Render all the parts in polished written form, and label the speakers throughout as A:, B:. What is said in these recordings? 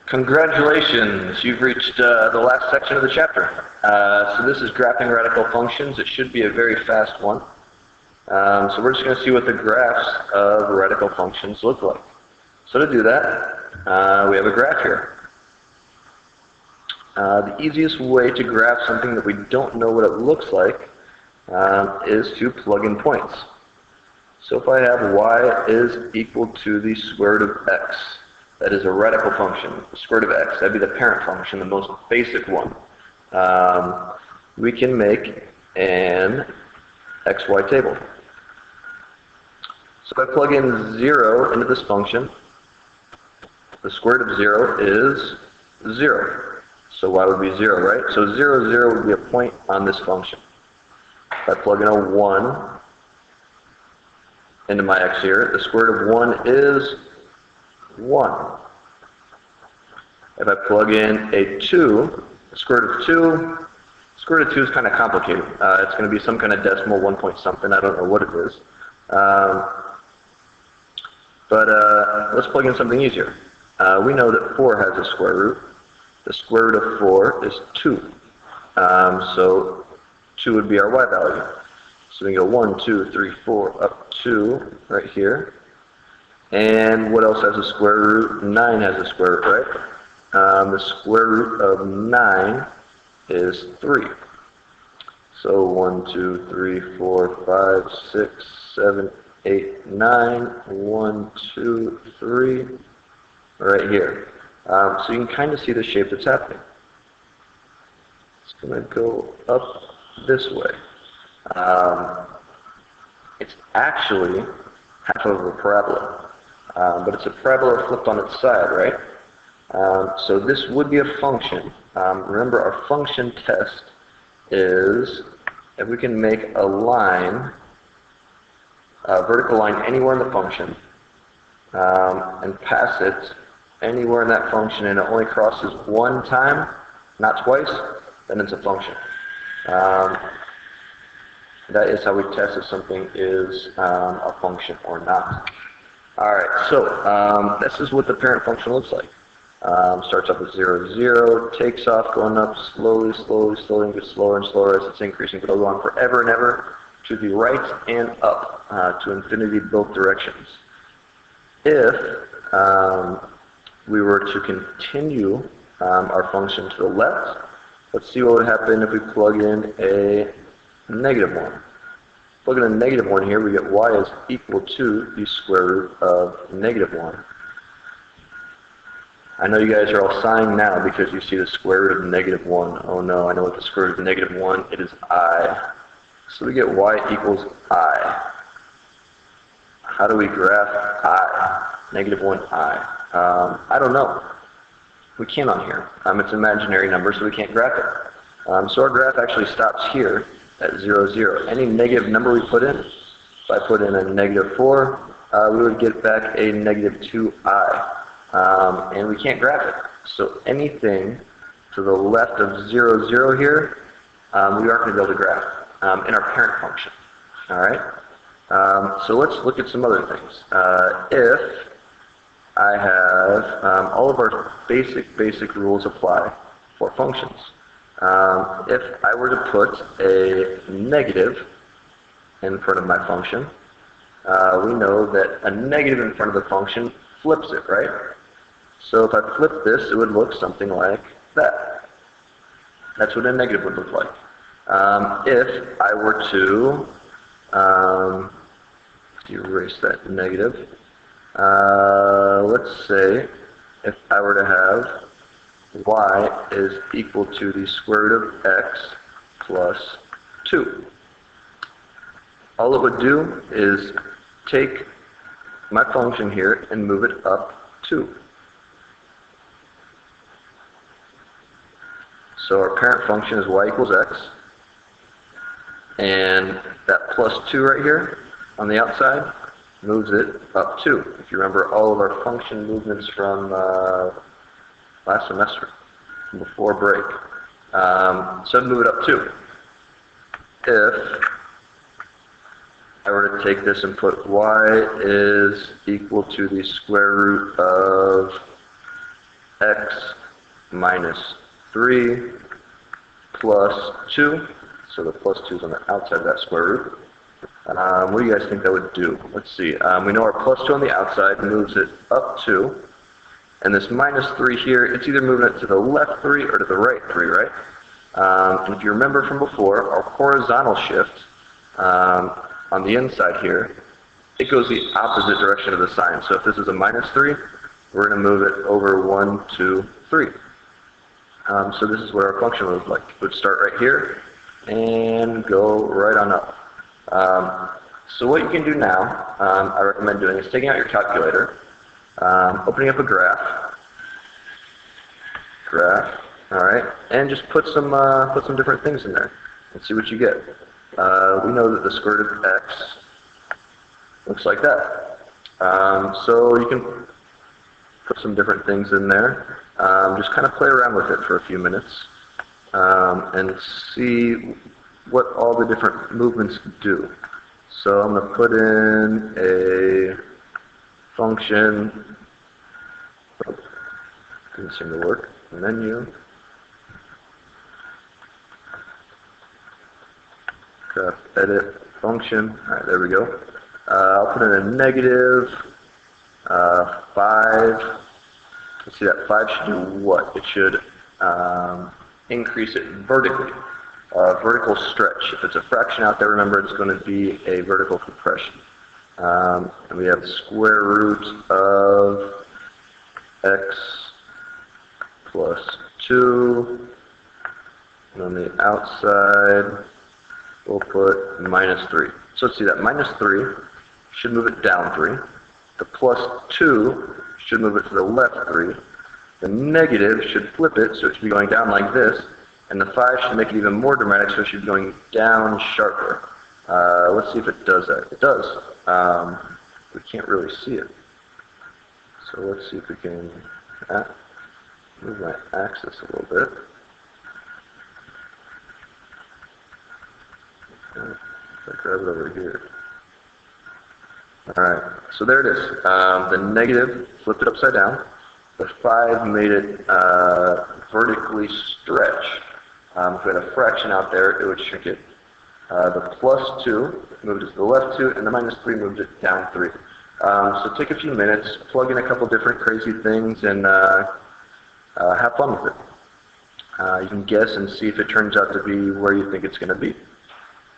A: Congratulations, you've reached the last section of the chapter. So this is graphing radical functions. It should be a very fast one. So we're just going to see what the graphs of radical functions look like. So to do that, we have a graph here. The easiest way to graph something that we don't know what it looks like is to plug in points. So if I have y is equal to the square root of x, that is a radical function, the square root of x, that'd be the parent function, the most basic one. We can make an xy table. So if I plug in 0 into this function, the square root of 0 is 0. So y would be 0, right? So 0, 0 would be a point on this function. If I plug in a 1 into my x here, the square root of 1 is 1. If I plug in a 2, the square root of 2, square root of 2 is kind of complicated. It's going to be some kind of decimal, 1 point something, I don't know what it is. But let's plug in something easier. We know that 4 has a square root. The square root of 4 is 2. So 2 would be our y value. So we can go 1, 2, 3, 4, up 2 right here. And what else has a square root? 9 has a square root, right? The square root of 9 is 3. So 1, 2, 3, 4, 5, 6, 7, 8, 9. 1, 2, 3. Right here. So you can kind of see the shape that's happening. It's going to go up this way. It's actually half of a parabola. But it's a parabola flipped on its side, right? So this would be a function. Remember, our function test is if we can make a line, a vertical line anywhere in the function, and pass it anywhere in that function, and it only crosses one time, not twice, then it's a function. That is how we test if something is a function or not. Alright, so this is what the parent function looks like. Starts up with 0, 0, takes off, going up slowly, slowly, slowly, and gets slower and slower as it's increasing, but it'll go on forever and ever to the right and up, to infinity both directions. If we were to continue our function to the left, let's see what would happen if we plug in a negative 1. Plug in a negative 1 here, we get y is equal to the square root of negative 1. I know you guys are all sighing now because you see the square root of negative 1. Oh no, I know what the square root of negative 1, it is I. So we get y equals I. How do we graph I? Negative 1i. I don't know. We can't on here. It's an imaginary number, so we can't graph it. So our graph actually stops here at 0, 0. Any negative number we put in, if I put in a negative 4, we would get back a negative 2i. And we can't graph it. So anything to the left of 0, 0 here, we aren't going to be able to graph in our parent function. All right? So let's look at some other things. If I have all of our basic rules apply for functions. If I were to put a negative in front of my function, we know that a negative in front of the function flips it, right? So if I flip this, it would look something like that. That's what a negative would look like. If I were to erase that negative, let's say if I were to have y is equal to the square root of x plus 2. All it would do is take my function here and move it up 2. So our parent function is y equals x, and that plus 2 right here on the outside moves it up 2. If you remember all of our function movements from last semester, before break. So I'd move it up 2. If I were to take this and put y is equal to the square root of x minus 3 plus 2. So the plus 2 is on the outside of that square root. What do you guys think that would do? Let's see. We know our plus 2 on the outside moves it up 2. And this minus 3 here, it's either moving it to the left 3 or to the right 3, right? And if you remember from before, our horizontal shift on the inside here, it goes the opposite direction of the sign. So if this is a minus 3, we're going to move it over 1, 2, 3. So this is what our function would look like. It would start right here and go right on up. So what you can do now, I recommend doing, is taking out your calculator, opening up a graph, all right, and just put some different things in there and see what you get. We know that the square root of x looks like that. So you can put some different things in there. Just kind of play around with it for a few minutes and see what all the different movements do. So I'm going to put in a function. Oh, didn't seem to work. Menu. Graph edit function. All right, there we go. I'll put in a negative 5. Let's see, that 5 should do what? It should increase it vertically. Vertical stretch. If it's a fraction out there, remember it's going to be a vertical compression. And we have square root of x plus 2. And on the outside, we'll put minus 3. So let's see, that minus 3 should move it down 3. The plus 2 should move it to the left 3. The negative should flip it, so it should be going down like this. And the 5 should make it even more dramatic, so it should be going down sharper. Let's see if it does that. It does. We can't really see it. So let's see if we can move my axis a little bit. If I grab it over here. Alright, so there it is. The negative flipped it upside down. The 5 made it vertically stretch. If we had a fraction out there, it would shrink it. The plus 2 moved it to the left 2, and the minus 3 moved it down 3. So take a few minutes, plug in a couple different crazy things, and have fun with it. You can guess and see if it turns out to be where you think it's going to be.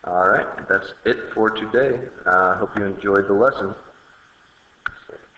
A: All right, that's it for today. I hope you enjoyed the lesson.